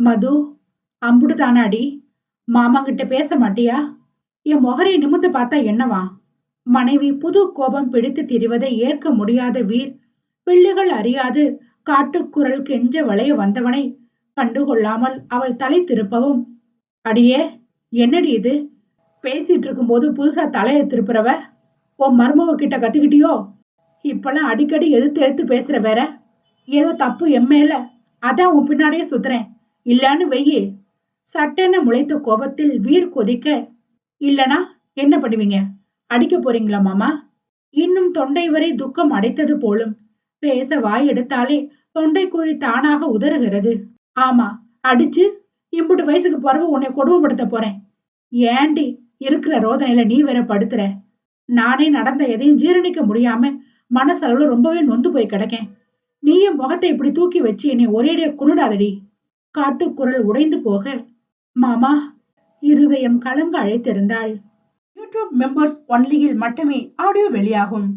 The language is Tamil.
மது, அம்புட்டுதானாடி? மாமாங்கிட்ட பேச மாட்டியா? என் முகரை நிமிர்ந்து பார்த்தா என்னவா? மனைவி புது கோபம் பிடித்து திரிவதை ஏற்க முடியாத வீர் பிள்ளைகள் அறியாது காட்டுக்குரல் கெஞ்ச வளைய வந்தவனை கண்டுகொள்ளாமல் அவள் தலை திருப்பவும், அடியே, என்னடி இது? பேசிட்டு இருக்கும்போது புதுசா தலையை திருப்புறவ உன் மருமவ கிட்ட கத்துக்கிட்டியோ? இப்பெல்லாம் அடிக்கடி எதிர்த்து எதிர்த்து பேசுற வேற. ஏதோ தப்பு எம்மேல, அதான் உன் பின்னாடியே சுத்துறேன். இல்லன்னு வெயி. சட்டென முளைத்த கோபத்தில் வீர் கொதிக்க, இல்லனா என்ன பண்ணுவீங்க? அடிக்க போறீங்களா மாமா? இன்னும் தொண்டை வரை துக்கம் அடைத்தது போலும். பேச வாய் எடுத்தாலே தொண்டை குழி தானாக உதறுகிறது. ஆமா, அடிச்சு இம்புட்டு வயசுக்கு பிறகு உன்னை கொடுமைப்படுத்த போறேன். ஏண்டி இருக்கிற ரோதனையில நீ வேற படுத்துற? நானே நடந்த எதையும் ஜீரணிக்க முடியாம மனசளவுல ரொம்பவே நொந்து போய் கிடக்கேன். நீயும் முகத்தை இப்படி தூக்கி வச்சு என்னை ஒரேடியா குருடாதடி. காட்டுக்குரல் உடைந்து போக, மாமா, இருதயம் கலங்க அழைத்திருந்தாள். யூடியூப் மெம்பர்ஸ் ஒன்லியில் மட்டுமே ஆடியோ வெளியாகும்.